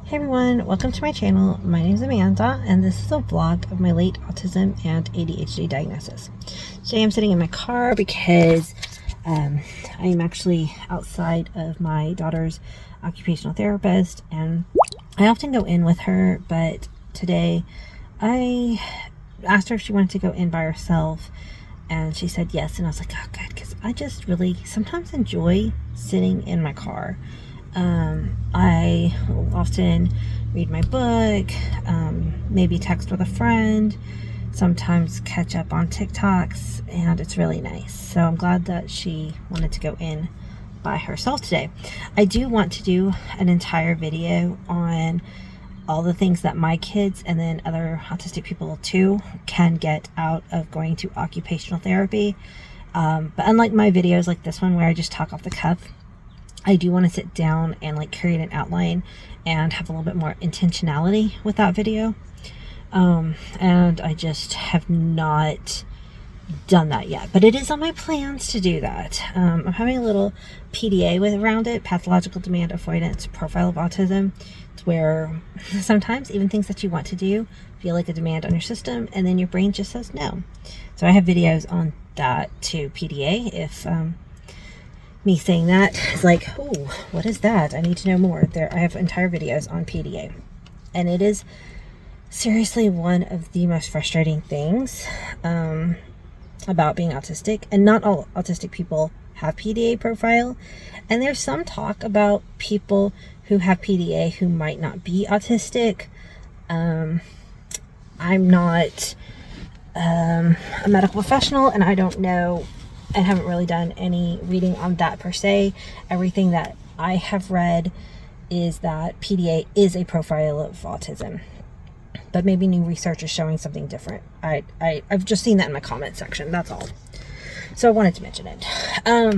Hey everyone, welcome to my channel. My name is Amanda and this is a vlog of my late autism and ADHD diagnosis. Today I'm sitting in my car because I am actually outside of my daughter's occupational therapist and I often go in with her, but today I asked her if she wanted to go in by herself and she said yes, and I was like, oh good, because I just really sometimes enjoy sitting in my car. I will often read my book, maybe text with a friend, sometimes catch up on TikToks, and it's really nice. So I'm glad that she wanted to go in by herself today. I do want to do an entire video on all the things that my kids and then other autistic people too can get out of going to occupational therapy. But unlike my videos like this one where I just talk off the cuff, I do want to sit down and like create an outline and have a little bit more intentionality with that video. And I just have not done that yet, but it is on my plans to do that. I'm having a little PDA around it, pathological demand avoidance profile of autism. It's where sometimes even things that you want to do feel like a demand on your system and then your brain just says no. So I have videos on that to PDA. If me saying that is like, oh, what is that? I need to know more. I have entire videos on PDA. And it is seriously one of the most frustrating things about being autistic. And not all autistic people have PDA profile. And there's some talk about people who have PDA who might not be autistic. I'm not a medical professional and I don't know and haven't really done any reading on that per se. Everything that I have read is that PDA is a profile of autism, but maybe new research is showing something different. I've just seen that in my comment section, that's all. So I wanted to mention it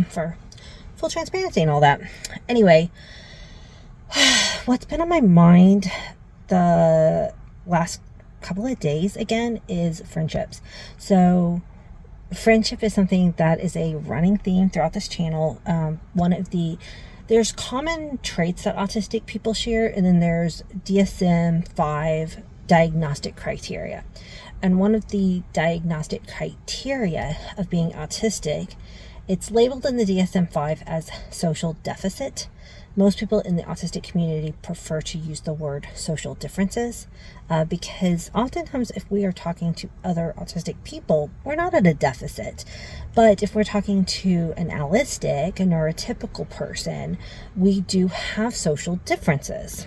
for full transparency and all that. Anyway, what's been on my mind the last couple of days again is friendships. So friendship is something that is a running theme throughout this channel. There's common traits that autistic people share, and then there's DSM-5 diagnostic criteria. And one of the diagnostic criteria of being autistic, it's labeled in the DSM-5 as social deficit. Most people in the autistic community prefer to use the word social differences because oftentimes if we are talking to other autistic people, we're not at a deficit. But if we're talking to an allistic, a neurotypical person, we do have social differences.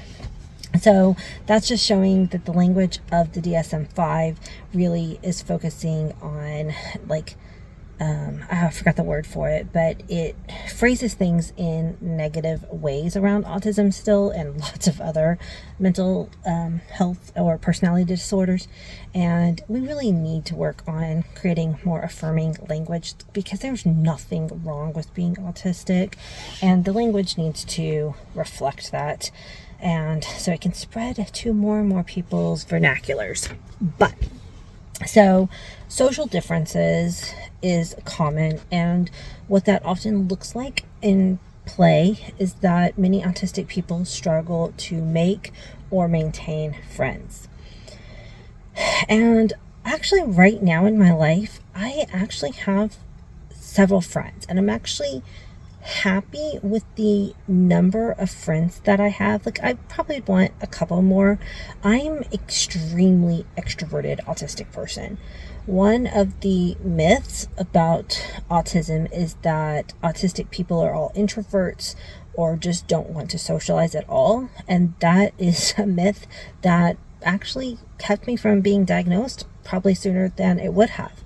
So that's just showing that the language of the DSM-5 really is focusing on like, I forgot the word for it, but it phrases things in negative ways around autism still and lots of other mental health or personality disorders. And we really need to work on creating more affirming language because there's nothing wrong with being autistic and the language needs to reflect that. And so it can spread to more and more people's vernaculars. But so social differences is common, and what that often looks like in play is that many autistic people struggle to make or maintain friends. And actually right now in my life, I actually have several friends, and I'm actually happy with the number of friends that I have. Like, I probably want a couple more. I'm extremely extroverted autistic person. One of the myths about autism is that autistic people are all introverts or just don't want to socialize at all. And that is a myth that actually kept me from being diagnosed probably sooner than it would have.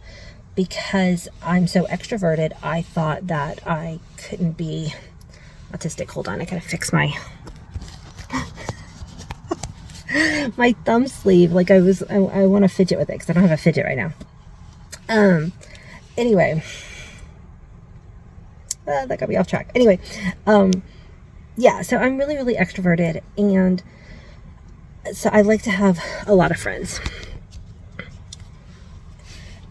Because I'm so extroverted, I thought that I couldn't be autistic. Hold on, I gotta fix my my thumb sleeve. Like I want to fidget with it because I don't have a fidget right now. Anyway, that got me off track. Anyway, yeah, so I'm really, really extroverted, and so I like to have a lot of friends.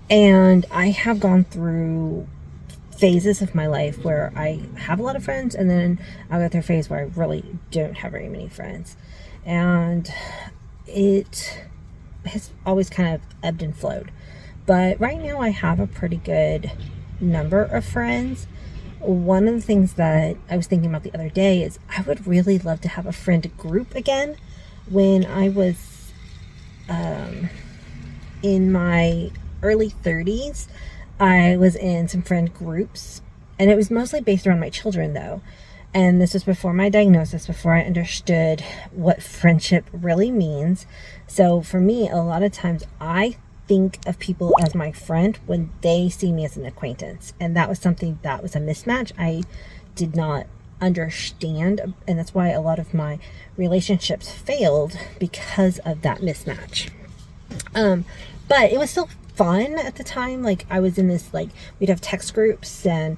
And I have gone through phases of my life where I have a lot of friends, and then I'll go through a phase where I really don't have very many friends. and it has always kind of ebbed and flowed. But right now I have a pretty good number of friends. One of the things that I was thinking about the other day is I would really love to have a friend group again. When I was in my early 30s, I was in some friend groups, and it was mostly based around my children though. And this was before my diagnosis, before I understood what friendship really means. So for me, a lot of times I think of people as my friend when they see me as an acquaintance. And that was something that was a mismatch I did not understand. And that's why a lot of my relationships failed, because of that mismatch. But it was still fun at the time. Like, I was in this, like, we'd have text groups, and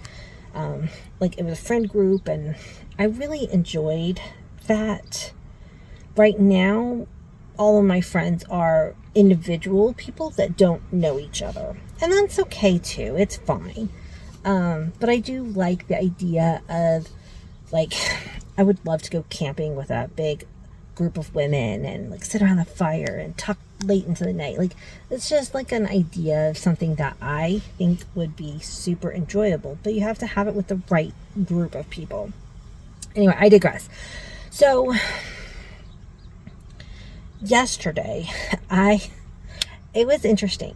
like, it was a friend group, and I really enjoyed that. Right now, all of my friends are individual people that don't know each other, and that's okay too. It's fine. But I do like the idea of, like, I would love to go camping with a big group of women and, like, sit around a fire and talk late into the night. Like, it's just like an idea of something that I think would be super enjoyable, but you have to have it with the right group of people. Anyway, I digress. So yesterday, it was interesting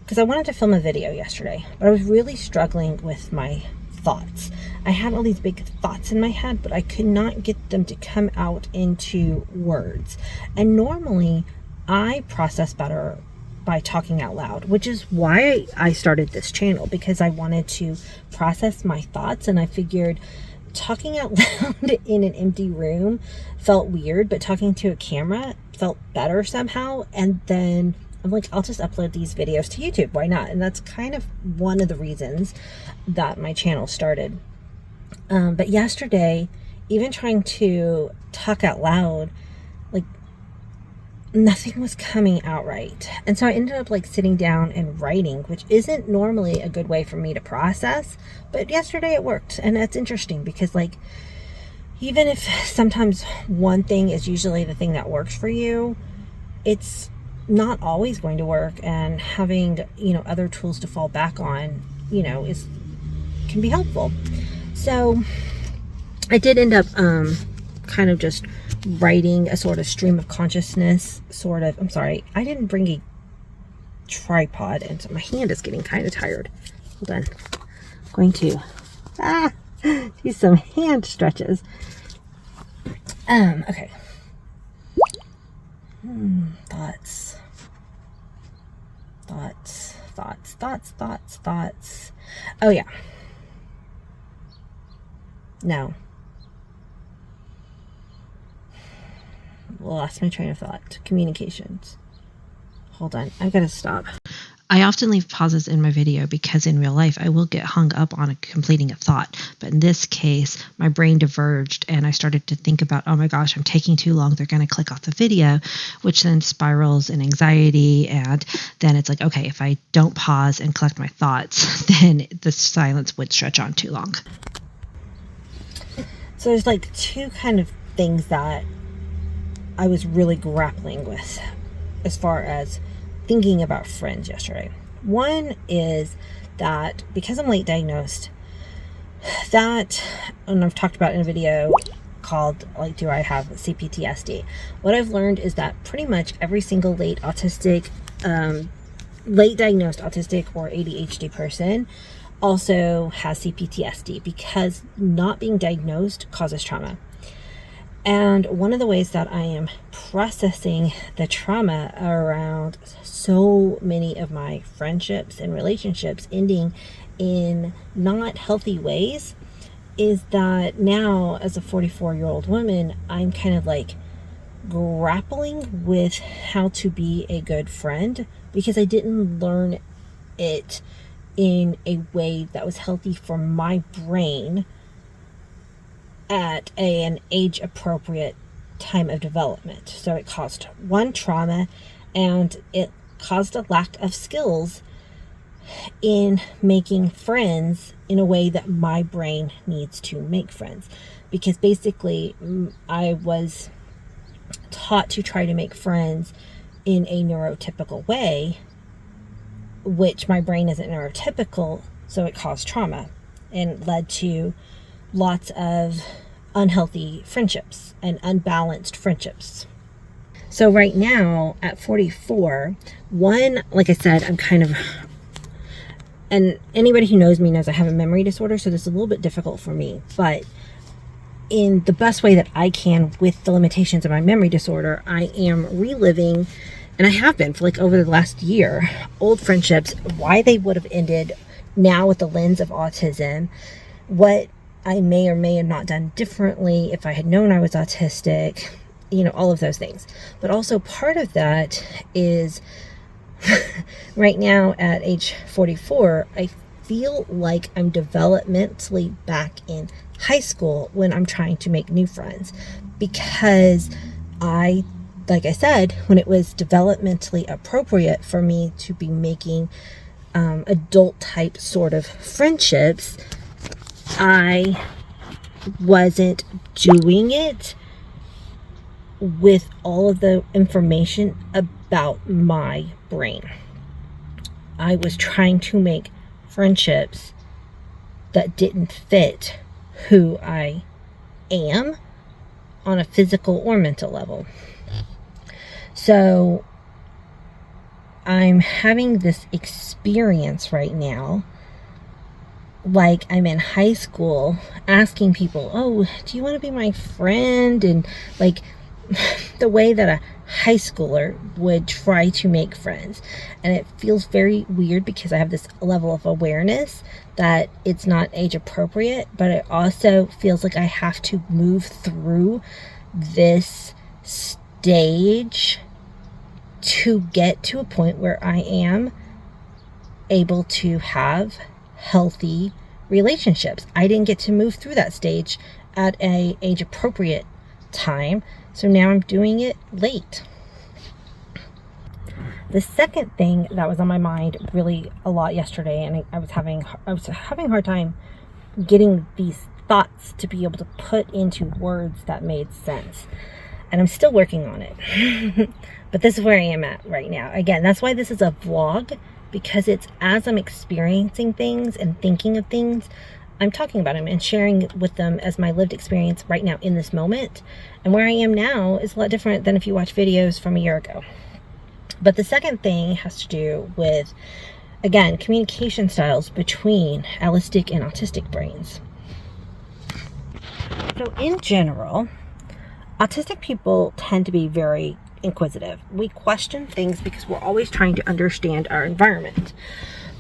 because I wanted to film a video yesterday, but I was really struggling with my thoughts. I had all these big thoughts in my head, but I could not get them to come out into words. And normally I process better by talking out loud, which is why I started this channel, because I wanted to process my thoughts, and I figured talking out loud in an empty room felt weird, but talking to a camera felt better somehow. And then I'm like, I'll just upload these videos to YouTube. Why not? And that's kind of one of the reasons that my channel started. But yesterday, even trying to talk out loud, like, nothing was coming out right. And so I ended up, like, sitting down and writing, which isn't normally a good way for me to process, but yesterday it worked. And that's interesting because, like, even if sometimes one thing is usually the thing that works for you, it's not always going to work. And having, other tools to fall back on, can be helpful. So I did end up kind of just writing a sort of stream of consciousness, sort of. I'm sorry, I didn't bring a tripod, and so my hand is getting kind of tired. Hold on. I'm going to do some hand stretches. Okay. Thoughts. Oh yeah. No. Lost my train of thought. Communications. Hold on. I've got to stop. I often leave pauses in my video because in real life I will get hung up on completing a thought. But in this case, my brain diverged and I started to think about, oh my gosh, I'm taking too long. They're going to click off the video, which then spirals in anxiety. And then it's like, okay, if I don't pause and collect my thoughts, then the silence would stretch on too long. So there's like two kind of things that I was really grappling with as far as thinking about friends yesterday. One is that because I'm late diagnosed, that, and I've talked about in a video called, like, do I have CPTSD? What I've learned is that pretty much every single late diagnosed autistic or ADHD person also has CPTSD, because not being diagnosed causes trauma. And one of the ways that I am processing the trauma around so many of my friendships and relationships ending in not healthy ways is that now, as a 44-year-old woman, I'm kind of like grappling with how to be a good friend, because I didn't learn it in a way that was healthy for my brain at an age-appropriate time of development. So it caused one, trauma, and it caused a lack of skills in making friends in a way that my brain needs to make friends. Because basically I was taught to try to make friends in a neurotypical way, which my brain isn't neurotypical, so it caused trauma and led to lots of unhealthy friendships and unbalanced friendships. So right now at 44, like I said, I'm kind of, and anybody who knows me knows I have a memory disorder, so this is a little bit difficult for me, but in the best way that I can with the limitations of my memory disorder, I am reliving, and I have been for like over the last year, old friendships, why they would have ended now with the lens of autism, what I may or may have not done differently if I had known I was autistic, all of those things. But also part of that is right now at age 44, I feel like I'm developmentally back in high school when I'm trying to make new friends, because like I said, when it was developmentally appropriate for me to be making adult type sort of friendships, I wasn't doing it with all of the information about my brain. I was trying to make friendships that didn't fit who I am on a physical or mental level. So I'm having this experience right now, like I'm in high school, asking people, oh, do you want to be my friend? And like the way that a high schooler would try to make friends. And it feels very weird because I have this level of awareness that it's not age appropriate, but it also feels like I have to move through this stage to get to a point where I am able to have healthy relationships. I didn't get to move through that stage at a age appropriate time, so now I'm doing it late. The second thing that was on my mind really a lot yesterday, and I was having a hard time getting these thoughts to be able to put into words that made sense, and I'm still working on it. But this is where I am at right now. Again, that's why this is a vlog, because it's as I'm experiencing things and thinking of things, I'm talking about them and sharing with them as my lived experience right now in this moment. And where I am now is a lot different than if you watch videos from a year ago. But the second thing has to do with, again, communication styles between allistic and autistic brains. So in general, autistic people tend to be very inquisitive. We question things because we're always trying to understand our environment.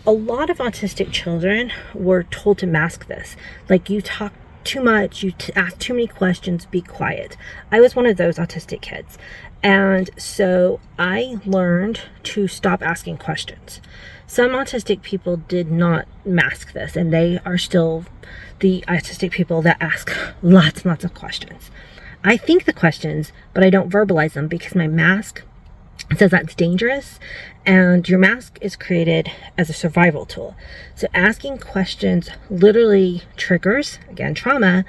A lot of autistic children were told to mask this. Like, you talk too much, you ask too many questions, be quiet. I was one of those autistic kids. And so I learned to stop asking questions. Some autistic people did not mask this, and they are still the autistic people that ask lots and lots of questions. I think the questions, but I don't verbalize them because my mask says that's dangerous, and your mask is created as a survival tool. So asking questions literally triggers, again, trauma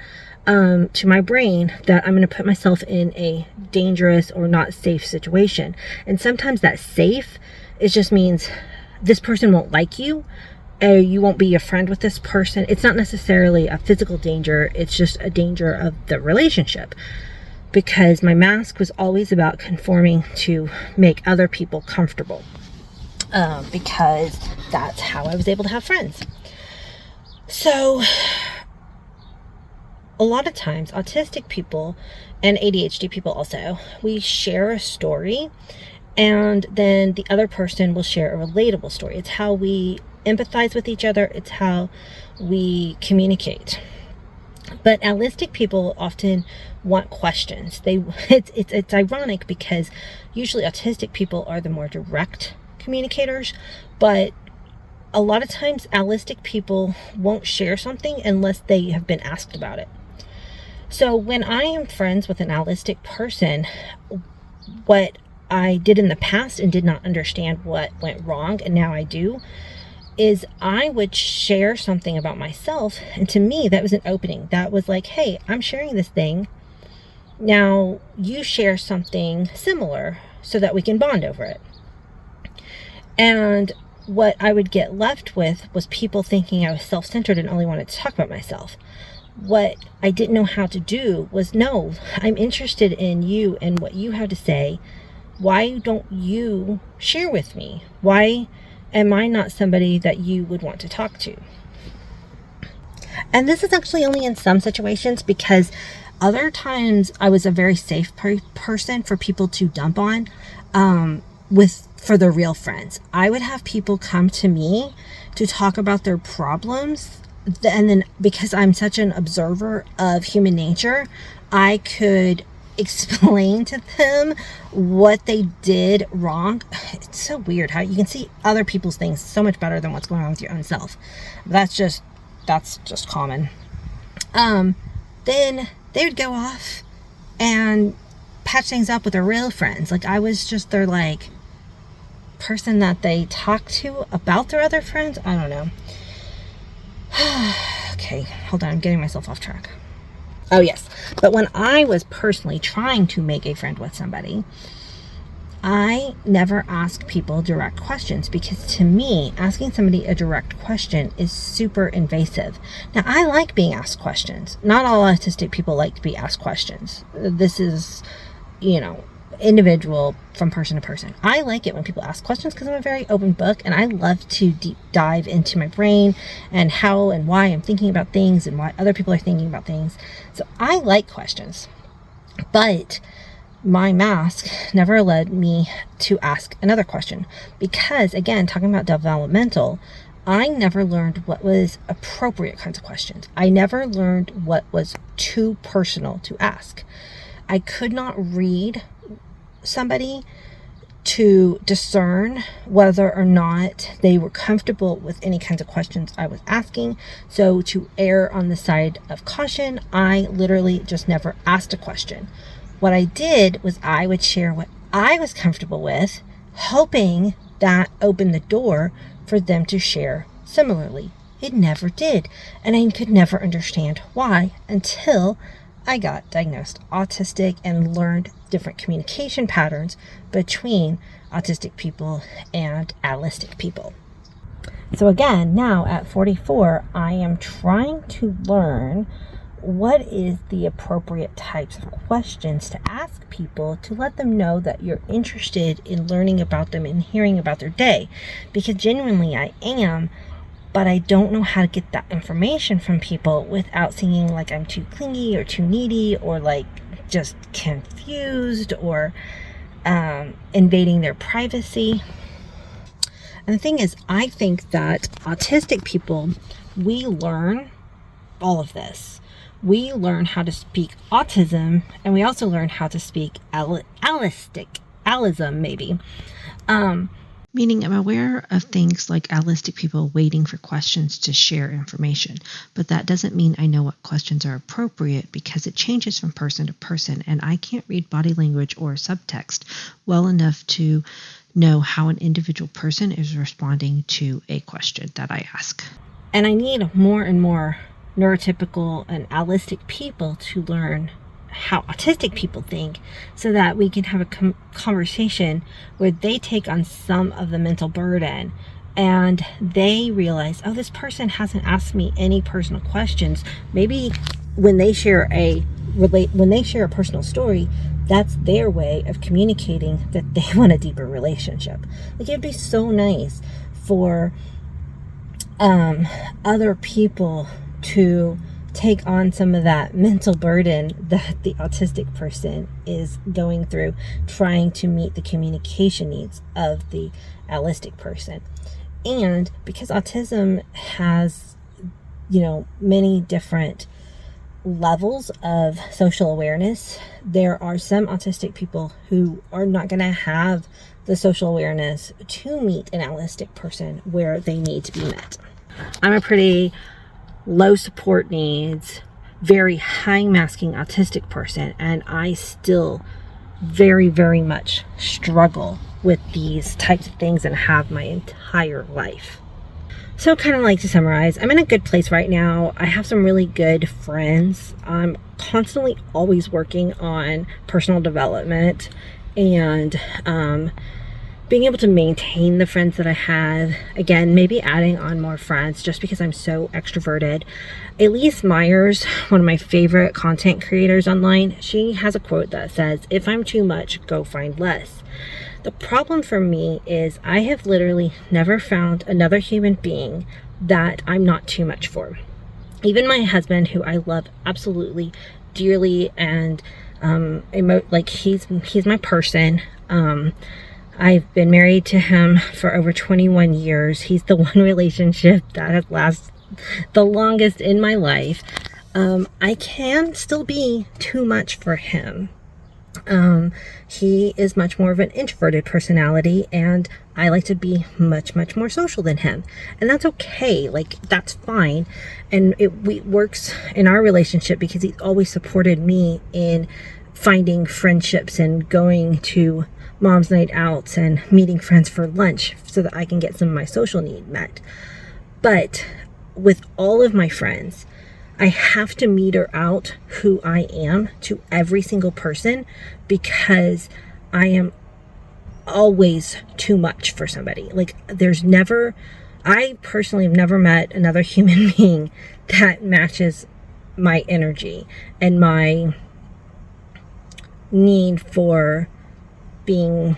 to my brain that I'm going to put myself in a dangerous or not safe situation. And sometimes that safe, it just means this person won't like you, you won't be a friend with this person. It's not necessarily a physical danger, it's just a danger of the relationship. Because my mask was always about conforming to make other people comfortable. Because that's how I was able to have friends. So, a lot of times, autistic people and ADHD people also, we share a story, and then the other person will share a relatable story. It's how we empathize with each other. It's how we communicate. But allistic people often want questions. It's ironic because usually autistic people are the more direct communicators, but a lot of times allistic people won't share something unless they have been asked about it. So when I am friends with an allistic person, what I did in the past and did not understand what went wrong, and now I do, is I would share something about myself, and to me that was an opening. That was like, hey, I'm sharing this thing Now you share something similar so that we can bond over it. And what I would get left with was people thinking I was self-centered and only wanted to talk about myself. What I didn't know how to do was, no, I'm interested in you and what you have to say. Why don't you share with me? Why am I not somebody that you would want to talk to? And this is actually only in some situations, because other times I was a very safe person for people to dump on, for their real friends. I would have people come to me to talk about their problems, and then because I'm such an observer of human nature, I could explain to them what they did wrong. It's so weird how you can see other people's things so much better than what's going on with your own self. That's just common. Then they would go off and patch things up with their real friends. Like, I was just their like person that they talk to about their other friends. I don't know. Okay, hold on, I'm getting myself off track. Oh yes, but when I was personally trying to make a friend with somebody, I never ask people direct questions, because to me, asking somebody a direct question is super invasive. Now, I like being asked questions. Not all autistic people like to be asked questions. This is, individual from person to person. I like it when people ask questions because I'm a very open book, and I love to deep dive into my brain and how and why I'm thinking about things and why other people are thinking about things. So I like questions, but my mask never led me to ask another question, because, again, talking about developmental, I never learned what was appropriate kinds of questions. I never learned what was too personal to ask. I could not read somebody to discern whether or not they were comfortable with any kinds of questions I was asking. So to err on the side of caution, I literally just never asked a question. What I did was I would share what I was comfortable with, hoping that opened the door for them to share similarly. It never did, and I could never understand why until I got diagnosed autistic and learned different communication patterns between autistic people and allistic people. So again, now at 44, I am trying to learn what is the appropriate types of questions to ask people to let them know that you're interested in learning about them and hearing about their day. Because genuinely I am, but I don't know how to get that information from people without seeming like I'm too clingy or too needy or like just confused or invading their privacy. And the thing is, I think that autistic people, we learn all of this. We learn how to speak autism, and we also learn how to speak allism, maybe. Meaning I'm aware of things like allistic people waiting for questions to share information, but that doesn't mean I know what questions are appropriate, because it changes from person to person, and I can't read body language or subtext well enough to know how an individual person is responding to a question that I ask. And I need more and more neurotypical and allistic people to learn how autistic people think, so that we can have a conversation where they take on some of the mental burden and they realize, oh, this person hasn't asked me any personal questions. Maybe when they share a personal story, that's their way of communicating that they want a deeper relationship. Like, it'd be so nice for other people to take on some of that mental burden that the autistic person is going through, trying to meet the communication needs of the allistic person. And because autism has, many different levels of social awareness, there are some autistic people who are not going to have the social awareness to meet an allistic person where they need to be met. I'm a pretty low support needs, very high masking autistic person, and I still very, very much struggle with these types of things and have my entire life. So kind of like to summarize, I'm in a good place right now. I have some really good friends. I'm constantly always working on personal development and being able to maintain the friends that I have. Again, maybe adding on more friends just because I'm so extroverted. Elise Myers, one of my favorite content creators online, she has a quote that says, "If I'm too much, go find less." The problem for me is I have literally never found another human being that I'm not too much for. Even my husband, who I love absolutely dearly, and he's my person. I've been married to him for over 21 years. He's the one relationship that has lasted the longest in my life. I can still be too much for him. He is much more of an introverted personality, and I like to be much more social than him, and that's okay. Like, that's fine, and it works in our relationship because he's always supported me in finding friendships and going to mom's night outs and meeting friends for lunch so that I can get some of my social need met. But with all of my friends, I have to meter out who I am to every single person because I am always too much for somebody. Like, I personally have never met another human being that matches my energy and my need for being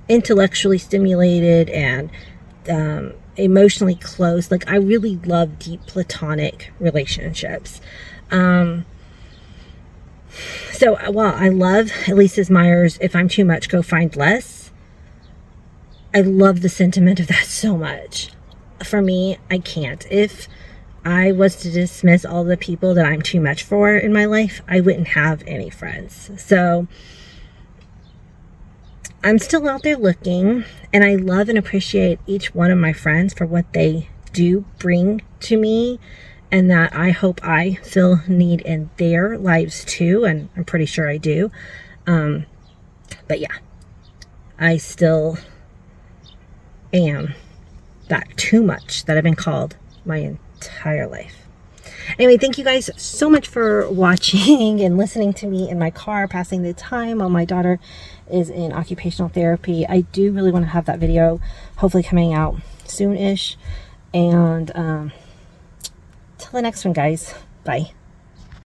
intellectually stimulated and emotionally close. Like, I really love deep platonic relationships. So while I love Elise Myers, "If I'm too much, go find less," I love the sentiment of that so much. For me, I can't. If I was to dismiss all the people that I'm too much for in my life, I wouldn't have any friends. So I'm still out there looking, and I love and appreciate each one of my friends for what they do bring to me, and that I hope I fill need in their lives too, and I'm pretty sure I do. But yeah, I still am that too much that I've been called my entire life. Anyway, thank you guys so much for watching and listening to me in my car, passing the time while my daughter is in occupational therapy. I do really want to have that video hopefully coming out soon-ish. And till the next one, guys. Bye.